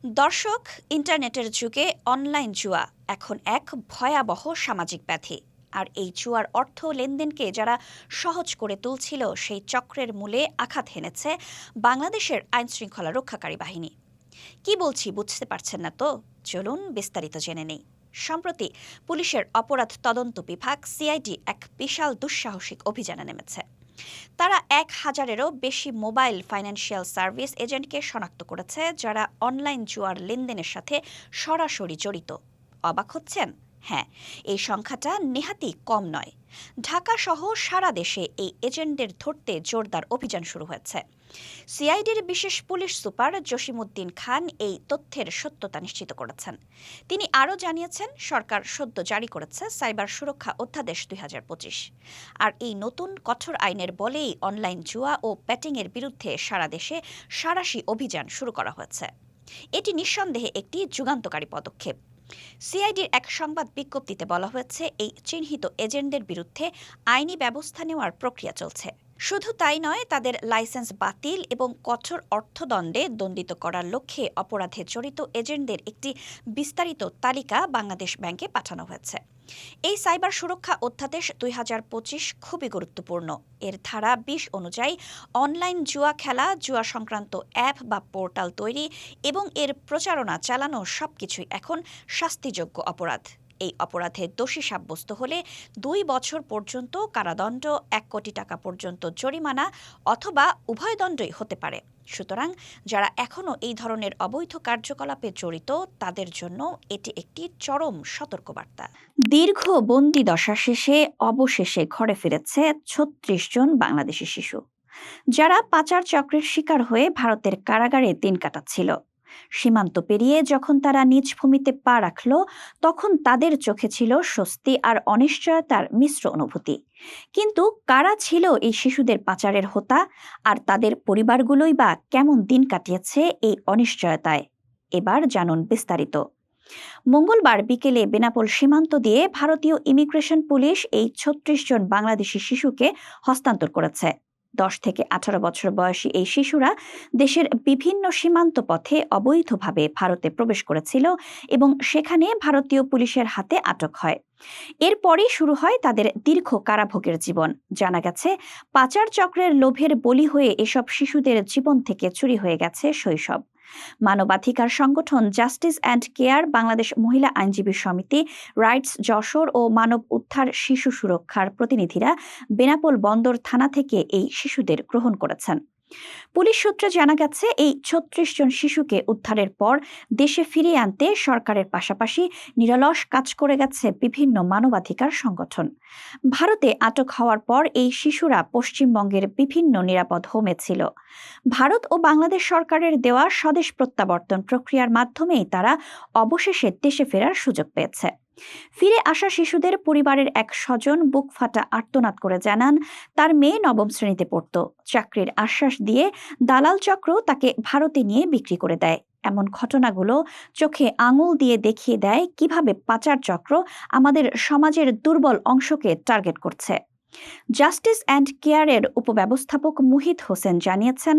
দর্শক, ইন্টারনেটের যুগে অনলাইন জুয়া এখন এক ভয়াবহ সামাজিক ব্যাধি। আর এই জুয়ার অর্থ লেনদেনকে যারা সহজ করে তুলছিল, সেই চক্রের মূলে আঘাত হেনেছে বাংলাদেশের আইনশৃঙ্খলা রক্ষাকারী বাহিনী। কি বলছি বুঝতে পারছেন না তো? চলুন বিস্তারিত জেনে নেই। সম্প্রতি পুলিশের অপরাধ তদন্ত বিভাগ সিআইডি এক বিশাল দুঃসাহসিক অভিযানে নেমেছে। তারা ১,০০০-এরও বেশি মোবাইল ফাইন্যান্সিয়াল সার্ভিস এজেন্টকে শনাক্ত করেছে, যারা অনলাইন জুয়ার লেনদেনের সাথে সরাসরি জড়িত। অবাক হচ্ছেন? হ্যাঁ, এই সংখ্যাটা নেহাতি কম নয়। ঢাকা সহ সারা দেশে এই এজেন্টদের ধরতে জোরদার অভিযান শুরু হয়েছে। সিআইডির বিশেষ পুলিশ সুপার জসিমউদ্দিন খান এই তথ্যের সত্যতা নিশ্চিত করেছেন। তিনি আরও জানিয়েছেন, সরকার সদ্য জারি করেছে সাইবার সুরক্ষা অধ্যাদেশ ২০২৫। আর এই নতুন কঠোর আইনের বলেই অনলাইন জুয়া ও ব্যাটিংয়ের বিরুদ্ধে সারা দেশে সাঁড়াশি অভিযান শুরু করা হয়েছে। এটি নিঃসন্দেহে একটি যুগান্তকারী পদক্ষেপ। সিআইডির এক সংবাদ বিজ্ঞপ্তিতে বলা হয়েছে, এই চিহ্নিত এজেন্টদের বিরুদ্ধে আইনি ব্যবস্থা নেওয়ার প্রক্রিয়া চলছে। শুধু তাই নয়, তাদের লাইসেন্স বাতিল এবং কঠোর অর্থদণ্ডে দণ্ডিত করার লক্ষ্যে অপরাধে জড়িত এজেন্টদের একটি বিস্তারিত তালিকা বাংলাদেশ ব্যাংকে পাঠানো হয়েছে। এই সাইবার সুরক্ষা অধ্যাদেশ ২০২৫ খুবই গুরুত্বপূর্ণ। এর ধারা ২০ অনুযায়ী অনলাইন জুয়া খেলা, জুয়া সংক্রান্ত অ্যাপ বা পোর্টাল তৈরি এবং এর প্রচারণা চালানো সবকিছুই এখন শাস্তিযোগ্য অপরাধ। এই অপরাধে দোষী সাব্যস্ত হলে ২ বছর পর্যন্ত কারাদণ্ড, ১ কোটি টাকা পর্যন্ত জরিমানা অথবা উভয় দণ্ডই হতে পারে। সুতরাং যারা এখনও এই ধরনের অবৈধ কার্যকলাপে জড়িত, তাদের জন্য এটি একটি চরম সতর্কবার্তা। দীর্ঘ বন্দি দশা শেষে অবশেষে ঘরে ফিরেছে ৩৬ জন বাংলাদেশি শিশু, যারা পাচার চক্রের শিকার হয়ে ভারতের কারাগারে দিন কাটাচ্ছিল। সীমান্ত পেরিয়ে যখন তারা নিজ ভূমিতে পা রাখল, তখন তাদের চোখে ছিল স্বস্তি আর অনিশ্চয়তার মিশ্র অনুভূতি। কিন্তু কারা ছিল এই শিশুদের পাচারের হোতা, আর তাদের পরিবারগুলোই বা কেমন দিন কাটিয়েছে এই অনিশ্চয়তায়? এবার জানুন বিস্তারিত। মঙ্গলবার বিকেলে বেনাপোল সীমান্ত দিয়ে ভারতীয় ইমিগ্রেশন পুলিশ এই ৩৬ জন বাংলাদেশি শিশুকে হস্তান্তর করেছে। ১০ থেকে ১৮ বছর বয়সী এই শিশুরা দেশের বিভিন্ন সীমান্ত পথে অবৈধভাবে ভারতে প্রবেশ করেছিল এবং সেখানে ভারতীয় পুলিশের হাতে আটক হয়। এরপরই শুরু হয় তাদের দীর্ঘ কারাভোগের জীবন। জানা গেছে, পাচার চক্রের লোভের বলি হয়ে এসব শিশুদের জীবন থেকে চুরি হয়ে গেছে শৈশব। মানবাধিকার সংগঠন জাস্টিস অ্যান্ড কেয়ার, বাংলাদেশ মহিলা আইনজীবী সমিতি, রাইটস যশোর ও মানব উদ্ধার শিশু সুরক্ষার প্রতিনিধিরা বেনাপোল বন্দর থানা থেকে এই শিশুদের গ্রহণ করেছেন। পুলিশ সূত্রে জানা গেছে, এই ৩৬ জন শিশুকে উদ্ধারের পর দেশে ফিরিয়ে আনতে সরকারের পাশাপাশি নিরলস কাজ করে গেছে বিভিন্ন মানবাধিকার সংগঠন। ভারতে আটক হওয়ার পর এই শিশুরা পশ্চিমবঙ্গের বিভিন্ন নিরাপদ হোমে ছিল। ভারত ও বাংলাদেশ সরকারের দেওয়া স্বদেশ প্রত্যাবর্তন প্রক্রিয়ার মাধ্যমেই তারা অবশেষে দেশে ফেরার সুযোগ পেয়েছে। ফিরে আসা শিশুদের পরিবারের এক স্বজন বুক ফাটা আর্তনাদ করে জানান, তার মেয়ে নবম শ্রেণীতে পড়ত। চাকরির আশ্বাস দিয়ে দালাল চক্র তাকে ভারতে নিয়ে বিক্রি করে দেয়। এমন ঘটনাগুলো চোখে আঙুল দিয়ে দেখিয়ে দেয় কিভাবে পাচার চক্র আমাদের সমাজের দুর্বল অংশকে টার্গেট করছে। জাস্টিস অ্যান্ড কেয়ারের উপব্যবস্থাপক মুহিত হোসেন জানিয়েছেন,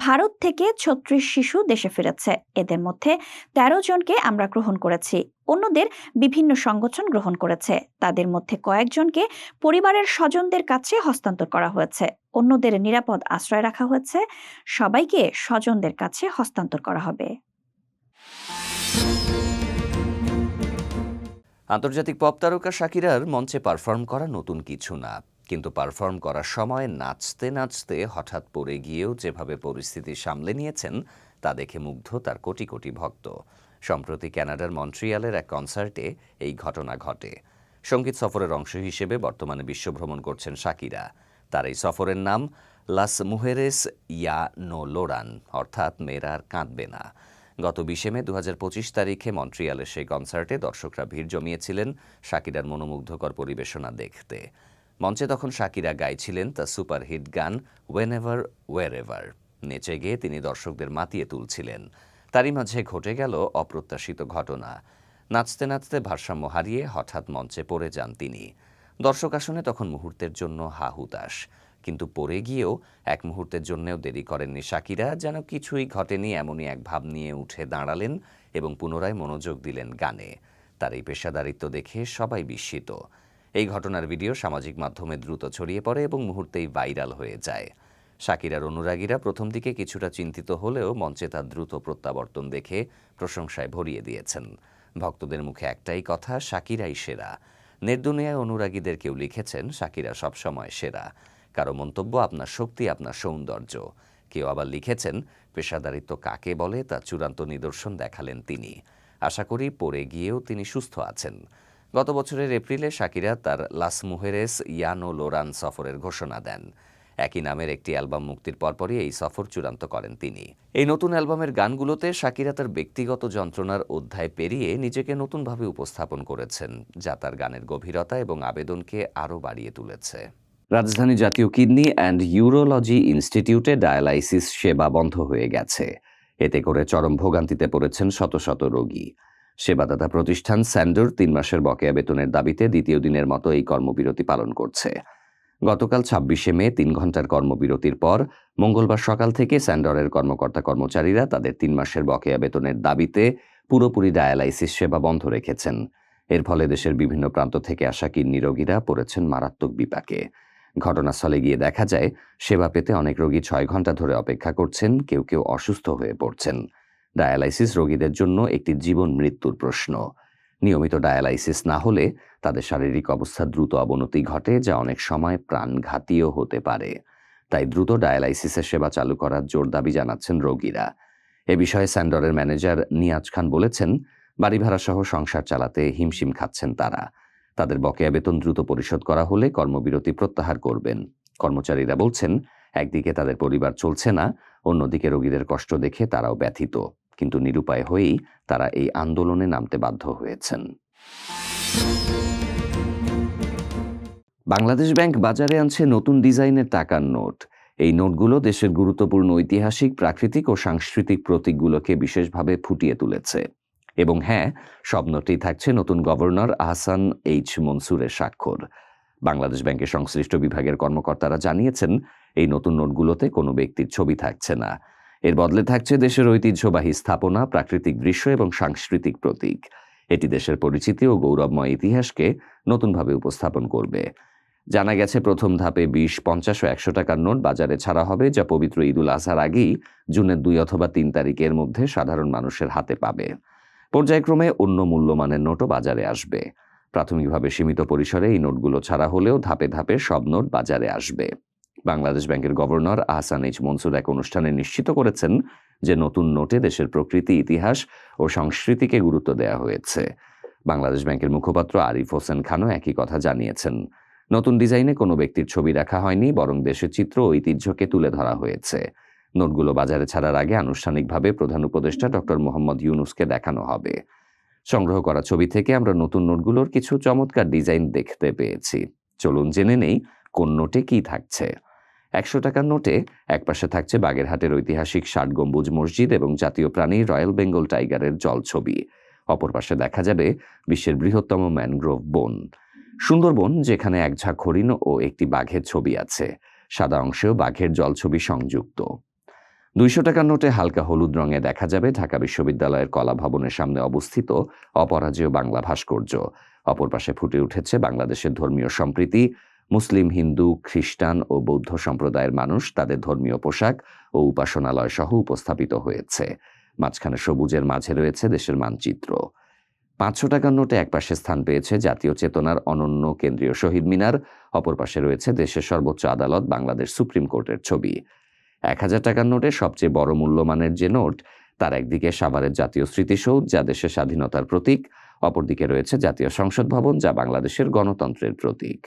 ভারত থেকে ৩৬ শিশু দেশে ফিরেছে। এদের মধ্যে ১৩ জনকে আমরা গ্রহণ করেছি, অন্যদের বিভিন্ন সংগঠন গ্রহণ করেছে। তাদের মধ্যে কয়েকজনকে পরিবারের স্বজনদের কাছে হস্তান্তর করা হয়েছে, অন্যদের নিরাপদ আশ্রয় রাখা হয়েছে। সবাইকে স্বজনদের কাছে হস্তান্তর করা হবে। আন্তর্জাতিক পপ তারকা শাকিরার মঞ্চে পারফর্ম করা নতুন কিছু না, কিন্তু পারফর্ম করার সময় নাচতে নাচতে হঠাৎ পড়ে গিয়েও যেভাবে পরিস্থিতি সামলে নিয়েছেন, তা দেখে মুগ্ধ তার কোটি কোটি ভক্ত। সম্প্রতি কানাডার মন্ট্রিয়ালের এক কনসার্টে এই ঘটনা ঘটে। সঙ্গীত সফরের অংশ হিসেবে বর্তমানে বিশ্বভ্রমণ করছেন শাকিরা। তার এই সফরের নাম লাস মুহেরেস ইয়া নো লোরান, অর্থাৎ মেয়েরা আর কাঁদবে না। গত ২০ মে ২০২৫ তারিখে মন্ট্রিয়ালের সেই কনসার্টে দর্শকরা ভিড় জমিয়েছিলেন শাকিরার মনোমুগ্ধকর পরিবেশনা দেখতে। মঞ্চে তখন শাকিরা গাইছিলেন তার সুপারহিট গান ওয়েনেভার ওয়েরেভার। নেচে গিয়ে তিনি দর্শকদের মাতিয়ে তুলছিলেন। তারই মাঝে ঘটে গেল অপ্রত্যাশিত ঘটনা। নাচতে নাচতে ভারসাম্য হারিয়ে হঠাৎ মঞ্চে পড়ে যান তিনি। দর্শক আসনে তখন মুহূর্তের জন্য হা হুতাশ। কিন্তু পড়ে গিয়েও এক মুহূর্তের জন্যও দেরি করেননি শাকিরা, যেন কিছুই ঘটেনি এমনই এক ভাব নিয়ে উঠে দাঁড়ালেন এবং পুনরায় মনোযোগ দিলেন গানে। তার এই পেশাদারিত্ব দেখে সবাই বিস্মিত। এই ঘটনার ভিডিও সামাজিক মাধ্যমে দ্রুত ছড়িয়ে পড়ে এবং মুহূর্তেই ভাইরাল হয়ে যায়। শাকিরার অনুরাগীরা প্রথম দিকে কিছুটা চিন্তিত হলেও মঞ্চে তার দ্রুত প্রত্যাবর্তন দেখে প্রশংসায় ভরিয়ে দিয়েছেন। ভক্তদের মুখে একটাই কথা, শাকিরাই সেরা। নেটদুনিয়ায় অনুরাগীদের কেউ লিখেছেন, শাকিরা সবসময় সেরা। কারো মন্তব্য, আপনার শক্তি, আপনার সৌন্দর্য। কেউ আবার লিখেছেন, পেশাদারিত্ব কাকে বলে তার চূড়ান্ত নিদর্শন দেখালেন তিনি। আশা করি পড়ে গিয়েও তিনি সুস্থ আছেন। গত বছরের এপ্রিলে শাকিরা তার লাস মুহেরেস ইয়ানো লোরান সফরের ঘোষণা দেন। একই নামের একটি অ্যালবাম মুক্তির পরপরই এই সফর চূড়ান্ত করেন তিনি। এই নতুন অ্যালবামের গানগুলোতে শাকিরা তার ব্যক্তিগত যন্ত্রণার অধ্যায় পেরিয়ে নিজেকে নতুনভাবে উপস্থাপন করেছেন, যা তার গানের গভীরতা এবং আবেদনকে আরও বাড়িয়ে তুলেছে। রাজধানী জাতীয় কিডনি অ্যান্ড ইউরোলজি ইনস্টিটিউটে ডায়ালাইসিস সেবা বন্ধ হয়ে গেছে। এতে করে চরম ভোগান্তিতে পড়েছেন শত শত রোগী। সেবাদাতা প্রতিষ্ঠান স্যান্ডর ৩ মাসের বকেয়া বেতনের দাবিতে দ্বিতীয় দিনের মতো এই কর্মবিরতি পালন করছে। গতকাল ২৬শে মে ৩ ঘন্টার কর্মবিরতির পর মঙ্গলবার সকাল থেকে স্যান্ডরের কর্মকর্তা-কর্মচারীরা তাদের ৩ মাসের বকেয়া বেতনের দাবিতে পুরোপুরি ডায়ালাইসিস সেবা বন্ধ রেখেছেন। এর ফলে দেশের বিভিন্ন প্রান্ত থেকে আসা কিডনি রোগীরা পড়েছেন মারাত্মক বিপাকে। ঘটনাস্থলে গিয়ে দেখা যায়, সেবা পেতে অনেক রোগী ৬ ঘন্টা ধরে অপেক্ষা করছেন, কেউ কেউ অসুস্থ হয়ে পড়ছেন। ডায়ালাইসিস রোগীদের জন্য একটি জীবন মৃত্যুর প্রশ্ন। নিয়মিত ডায়ালাইসিস না হলে তাদের শারীরিক অবস্থার দ্রুত অবনতি ঘটে, যা অনেক সময় প্রাণঘাতীও হতে পারে। তাই দ্রুত ডায়ালাইসিসের সেবা চালু করার জোর দাবি জানাচ্ছেন রোগীরা। এ বিষয়ে স্যান্ডরের ম্যানেজার নিয়াজ খান বলেছেন, বাড়ি ভাড়া সহ সংসার চালাতে হিমশিম খাচ্ছেন তারা। তাদের বকেয়া বেতন দ্রুত পরিশোধ করা হলে কর্মবিরতি প্রত্যাহার করবেন। কর্মচারীরা বলছেন, একদিকে তাদের পরিবার চলছে না, অন্যদিকে রোগীদের কষ্ট দেখে তারাও ব্যথিত। কিন্তু নিরুপায় হয়েই তারা এই আন্দোলনে নামতে বাধ্য হয়েছেন। বাংলাদেশ ব্যাংক বাজারে আনছে নতুন ডিজাইনের টাকার নোট। এই নোটগুলো দেশের গুরুত্বপূর্ণ ঐতিহাসিক, প্রাকৃতিক ও সাংস্কৃতিক প্রতীকগুলোকে বিশেষভাবে ফুটিয়ে তুলেছে। এবং হ্যাঁ, সব নোটেই থাকছে নতুন গভর্নর আহসান এইচ মনসুরের স্বাক্ষর। বাংলাদেশ ব্যাংকের সংশ্লিষ্ট বিভাগের কর্মকর্তারা জানিয়েছেন, এই নতুন নোটগুলোতে কোনো ব্যক্তির ছবি থাকছে না। এর বদলে থাকছে দেশের ঐতিহ্যবাহী স্থাপনা, প্রাকৃতিক দৃশ্য এবং সাংস্কৃতিক প্রতীক। এটি দেশের পরিচিতি ও গৌরবময় ইতিহাসকে নতুনভাবে উপস্থাপন করবে। জানা গেছে, প্রথম ধাপে ২০, ৫০ ও ১০০ টাকার নোট বাজারে ছাড়া হবে, যা পবিত্র ঈদুল আজহার আগেই জুনের ২ অথবা ৩ তারিখের মধ্যে সাধারণ মানুষের হাতে পাবে। পর্যায়ক্রমে অন্য মূল্যমানের নোটও বাজারে আসবে। প্রাথমিকভাবে সীমিত পরিসরে এই নোটগুলো ছাড়া হলেও ধাপে ধাপে সব নোট বাজারে আসবে। বাংলাদেশ ব্যাংকের গভর্নর আহসান এইচ মনসুর এক অনুষ্ঠানে নিশ্চিত করেছেন যে নতুন নোটে দেশের প্রকৃতি, ইতিহাস ও সংস্কৃতিকে গুরুত্ব দেওয়া হয়েছে। বাংলাদেশ ব্যাংকের মুখপাত্র আরিফ হোসেন খানও একই কথা জানিয়েছেন। নতুন ডিজাইনে কোনো ব্যক্তির ছবি রাখা হয়নি, বরং দেশের চিত্র ও ঐতিহ্যকে তুলে ধরা হয়েছে। নোটগুলো বাজারে ছাড়ার আগে আনুষ্ঠানিকভাবে প্রধান উপদেষ্টা ডক্টর মোহাম্মদ ইউনূসকে দেখানো হবে। সংগ্রহ করা ছবি থেকে আমরা নতুন নোটগুলোর কিছু চমৎকার ডিজাইন দেখতে পেয়েছি। চলুন জেনে নেই কোন নোটে কি থাকছে। ১০০ টাকার নোটে একপাশে থাকছে বাগেরহাটের ঐতিহাসিক ৬০ গম্বুজ মসজিদ এবং জাতীয় প্রাণী রয়্যাল বেঙ্গল টাইগারের জলছবি। অপর পাশে দেখা যাবে বিশ্বের বৃহত্তম ম্যানগ্রোভ বন সুন্দরবন, যেখানে এক ঝাঁক হরিণ ও একটি বাঘের ছবি আছে। সাদা অংশেও বাঘের জলছবি সংযুক্ত। ২০০ টাকার নোটে হালকা হলুদ রঙে দেখা যাবে ঢাকা বিশ্ববিদ্যালয়ের কলা ভবনের সামনে অবস্থিত অপরাজেয় বাংলা ভাস্কর্য। অপর পাশে ফুটে উঠেছে বাংলাদেশের ধর্মীয় সম্প্রীতি। মুসলিম, হিন্দু, খ্রিস্টান ও বৌদ্ধ সম্প্রদায়ের মানুষ তাদের ধর্মীয় পোশাক ও উপাসনালয় সহ উপস্থাপিত হয়েছে। মাঝখানে সবুজের মাঝে রয়েছে দেশের মানচিত্র। ৫০০ টাকার নোটে একপাশে স্থান পেয়েছে জাতীয় চেতনার অনন্য কেন্দ্রীয় শহীদ মিনার, অপর পাশে রয়েছে দেশের সর্বোচ্চ আদালত বাংলাদেশ সুপ্রিম কোর্টের ছবি। ১০০০ টাকার নোটে সবচেয়ে বড় মূল্যমানের যে নোট, তার একদিকে সাভারের জাতীয় স্মৃতিসৌধ, যা দেশের স্বাধীনতার প্রতীক, অপরদিকে রয়েছে জাতীয় সংসদ ভবন, যা বাংলাদেশের গণতন্ত্রের প্রতীক।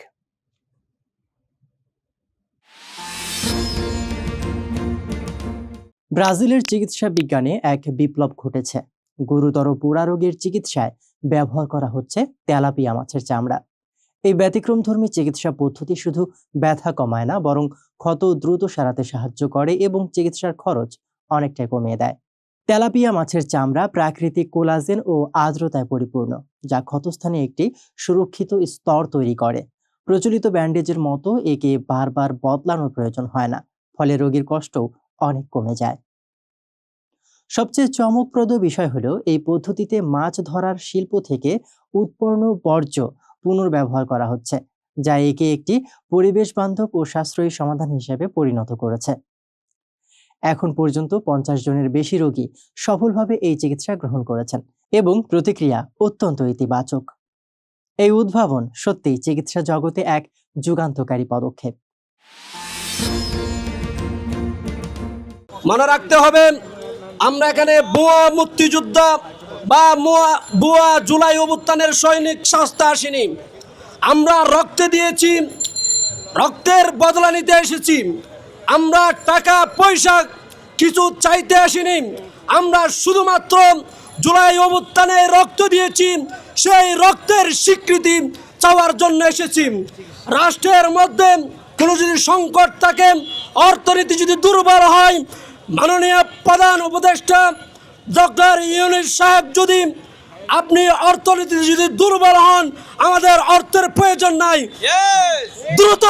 ব্রাজিলের চিকিৎসা বিজ্ঞানে এক বিপ্লব ঘটেছে। গুরুতর পোড়া রোগের চিকিৎসায় ব্যবহার করা হচ্ছে তেলাপিয়া মাছের চামড়া। এই ব্যতিক্রমধর্মী চিকিৎসা পদ্ধতি শুধু ব্যথা কমায় না, বরং ক্ষত দ্রুত সারাতে সাহায্য করে এবং চিকিৎসার খরচ অনেকটাই কমিয়ে দেয়। তেলাপিয়া মাছের চামড়া প্রাকৃতিক কোলাজেন ও আর্দ্রতায় পরিপূর্ণ, যা ক্ষতস্থানে একটি সুরক্ষিত স্তর তৈরি করে। প্রচলিত ব্যান্ডেজের মতো একে বারবার বদলানোর প্রয়োজন হয় না, ফলে রোগীর কষ্টও অনেক কমে যায়। সবচেয়ে চমকপ্রদ বিষয় হলো এই পদ্ধতিতে মাছ ধরার শিল্প থেকে উৎপন্ন বর্জ্য পুনর্ব্যবহার করা হচ্ছে, যা একে একটি পরিবেশ বান্ধব ও সাশ্রয়ী সমাধান হিসেবে পরিণত করেছে। এখন পর্যন্ত 50 জনের বেশি রোগী সফলভাবে এই চিকিৎসা গ্রহণ করেছেন এবং প্রতিক্রিয়া অত্যন্ত ইতিবাচক। এই উদ্ভাবন সত্যিই চিকিৎসা জগতে এক যুগান্তকারী পদক্ষেপ। মনে রাখতে হবে, আমরা এখানে ভুয়া মুক্তিযোদ্ধা বা ভুয়া জুলাই অভ্যুত্থানের সৈনিক শাস্তা আসিনি। আমরা রক্তে দিয়েছি, রক্তের বদলা নিতে এসেছি। আমরা টাকা পয়সা কিছু চাইতে আসিনি। আমরা শুধুমাত্র জুলাই অভ্যুত্থানে রক্ত দিয়েছি, সেই রক্তের স্বীকৃতি চাওয়ার জন্য এসেছি। রাষ্ট্রের মধ্যে কোনো যদি সংকট থাকে, অর্থনীতি যদি দুর্বল হয়, মাননীয় প্রধান উপদেষ্টা ডক্টর ইউনূস সাহেব যদি আপনি অর্থনীতি যদি দুর্বল হন, আমাদের অর্থের প্রয়োজন নাই, দ্রুত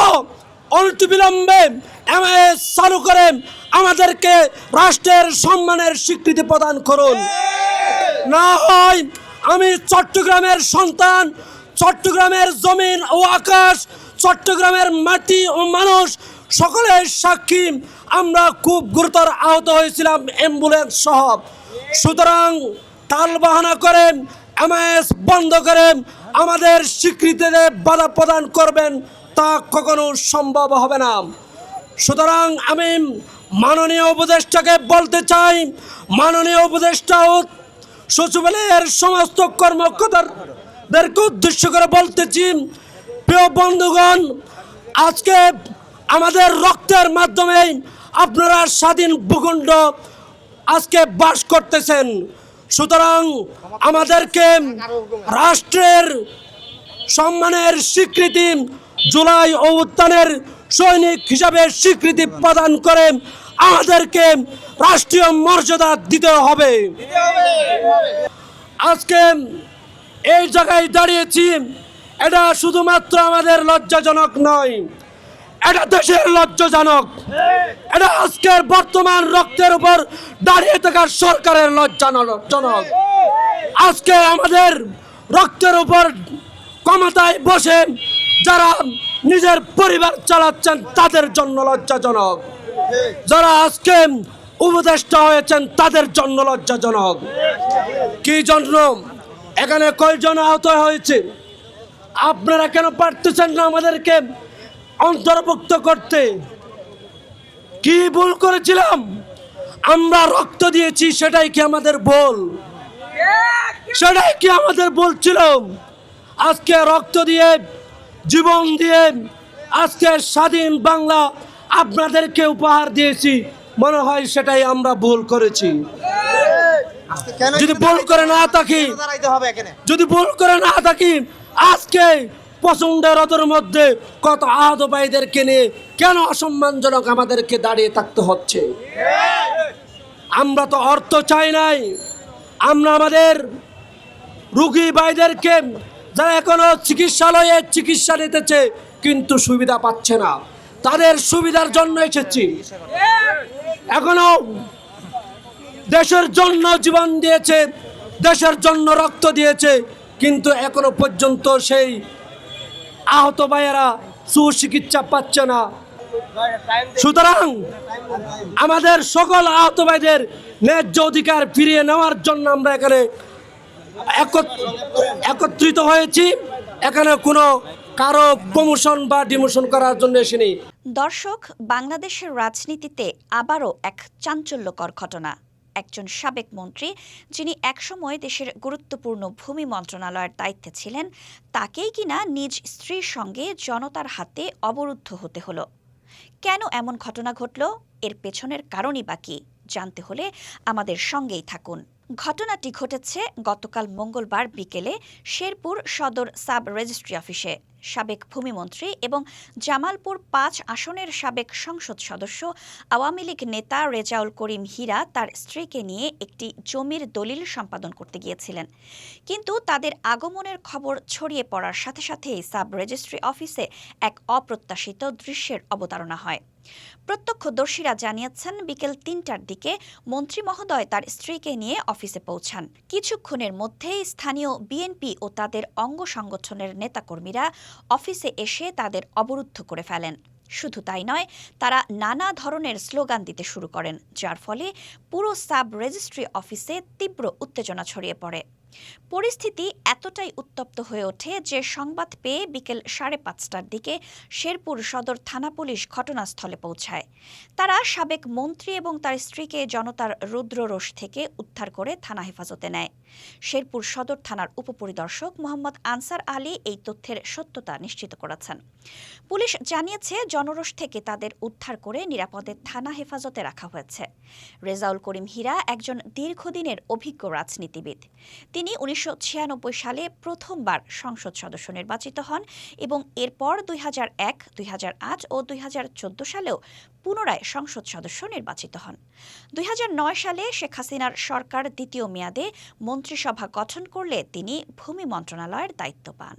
অনতিবিলম্বে এমএস চালু করেন, আমাদেরকে রাষ্ট্রের সম্মানের স্বীকৃতি প্রদান করুন। না হয় আমি চট্টগ্রামের সন্তান, চট্টগ্রামের জমিন ও আকাশ, চট্টগ্রামের মাটি ও মানুষ সকলের সাক্ষী, আমরা খুব গুরুতর আহত হয়েছিলাম অ্যাম্বুলেন্স সহ। সুতরাং টাল বাহানা করেন, এমএস বন্ধ করেন, আমাদের স্বীকৃতিতে বাধা প্রদান করবেন, তা কখনো সম্ভব হবে না। সুতরাং আমি মাননীয় উপদেষ্টাকে বলতে চাই, মাননীয় উপদেষ্টা ও সচিবালয়ের সমস্ত কর্মকর্তাদেরকে উদ্দেশ্য করে বলতেছি, প্রিয় বন্ধুগণ, আজকে আমাদের রক্তের মাধ্যমে আপনারা স্বাধীন ভূখণ্ড আজকে বাস করতেছেন। সুতরাং আমাদেরকে রাষ্ট্রের সম্মানের স্বীকৃতি, জুলাই অভ্যুত্থানের সৈনিক হিসাবে স্বীকৃতি প্রদান করে আমাদেরকে রাষ্ট্রীয় মর্যাদা দিতে হবে। আজকে এই জায়গায় দাঁড়িয়েছি, এটা শুধুমাত্র আমাদের লজ্জাজনক নয়, এটা দেশের লজ্জাজনক, এটা আজকের বর্তমান রক্তের উপর দাঁড়িয়ে থাকা সরকারের লজ্জাজনক। আজকে আমাদের রক্তের উপর ক্ষমতায় বসে যারা নিজের পরিবার চালাচ্ছেন তাদের জন্য লজ্জাজনক, যারা আজকে উপদেষ্টা হয়েছেন তাদের জন্য লজ্জাজনক। কি জন্য? এখানে কয়জন আহত হয়েছে? আপনারা কেন পারতেছেন না আমাদেরকে অন্তর্ভুক্ত করতে? কি ভুল করেছিলাম? আমরা রক্ত দিয়েছি, সেটাই কি আমাদের ভুল? সেটাই কি আমাদের ভুল ছিল? আজকে রক্ত দিয়ে, জীবন দিয়ে আজকে স্বাধীন বাংলা আপনাদেরকে উপহার দিয়েছি, মনে হয় সেটাই আমরা ভুল করেছি। যদি ভুল করে না থাকি, আজকে প্রচন্ড রোদের মধ্যে কত আহত ভাইদেরকে নিয়ে কেন অসম্মানজনক আমাদেরকে দাঁড়িয়ে থাকতে হচ্ছে? আমরা তো অর্থ চাই নাই, আমরা আমাদের রোগী ভাইদেরকে যারা এখনো চিকিৎসালয়ে চিকিৎসা নিতেছে কিন্তু সুবিধা পাচ্ছে না, তাদের সুবিধার জন্য এসেছি। এখনো দেশের জন্য জীবন দিয়েছে, দেশের জন্য রক্ত দিয়েছে, কিন্তু এখনো পর্যন্ত সেই আহত ভাইয়েরা সুচিকিৎসা পাচ্ছে না। সুতরাং আমাদের সকল আহত ভাইদের ন্যায্য অধিকার ফিরিয়ে নেওয়ার জন্য আমরা এখানে একত্রিত হয়েছি। এখানে কোনো কারো প্রমোশন বা ডিমোশন করার জন্য এসেনি। দর্শক, বাংলাদেশের রাজনীতিতে আবারও এক চাঞ্চল্যকর ঘটনা। একজন সাবেক মন্ত্রী, যিনি একসময় দেশের গুরুত্বপূর্ণ ভূমি মন্ত্রণালয়ের দায়িত্বে ছিলেন, তাকেই কিনা নিজ স্ত্রীর সঙ্গে জনতার হাতে অবরুদ্ধ হতে হলো। কেন এমন ঘটনা ঘটল? এর পেছনের কারণই বা কি? জানতে হলে আমাদের সঙ্গেই থাকুন। ঘটনাটি ঘটেছে গতকাল মঙ্গলবার বিকেলে শেরপুর সদর সাব রেজিস্ট্রি অফিসে। সাবেক ভূমিমন্ত্রী এবং জামালপুর ৫ আসনের সাবেক সংসদ সদস্য আওয়ামী লীগ নেতা রেজাউল করিম হীরা তার স্ত্রীকে নিয়ে একটি জমির দলিল সম্পাদন করতে গিয়েছিলেন। কিন্তু তাদের আগমনের খবর ছড়িয়ে পড়ার সাথে সাথেই সাব রেজিস্ট্রি অফিসে এক অপ্রত্যাশিত দৃশ্যের অবতারণা হয়। প্রত্যক্ষদর্শীরা জানিয়েছেন, বিকেল ৩টার দিকে মন্ত্রী মহোদয় তার স্ত্রীকে নিয়ে অফিসে পৌঁছান। কিছুক্ষণের মধ্যেই স্থানীয় বিএনপি ও তাদের অঙ্গ সংগঠনের নেতাকর্মীরা অফিসে এসে তাদের অবরুদ্ধ করে ফেলেন। শুধু তাই নয়, তারা নানা ধরনের স্লোগান দিতে শুরু করেন, যার ফলে পুরো সাব রেজিস্ট্রি অফিসে তীব্র উত্তেজনা ছড়িয়ে পড়ে। পরিস্থিতি এতটাই উত্তপ্ত হয়ে ওঠে যে সংবাদ পেয়ে বিকেল ৫:৩০টার দিকে শেরপুর সদর থানা পুলিশ ঘটনাস্থলে পৌঁছায়। তারা সাবেক মন্ত্রী এবং তার স্ত্রীকে জনতার রুদ্ররোষ থেকে উদ্ধার করে থানা হেফাজতে নেয়। শেরপুর সদর থানার উপপরিদর্শক মোহাম্মদ আনসার আলী এই তথ্যের সত্যতা নিশ্চিত করেছেন। পুলিশ জানিয়েছে, জনরোষ থেকে তাদের উদ্ধার করে নিরাপদে থানা হেফাজতে রাখা হয়েছে। রেজাউল করিম হীরা একজন দীর্ঘদিনের অভিজ্ঞ রাজনীতিবিদ। তিনি ১৯৯৬ সালে প্রথমবার সংসদ সদস্য নির্বাচিত হন এবং এরপর ২০০১, ২০০৮ ও ২০১৪ সালেও পুনরায় সংসদ সদস্য নির্বাচিত হন। ২০০৯ সালে শেখ হাসিনার সরকার দ্বিতীয় মেয়াদে মন্ত্রিসভা গঠন করলে তিনি ভূমি মন্ত্রণালয়ের দায়িত্ব পান।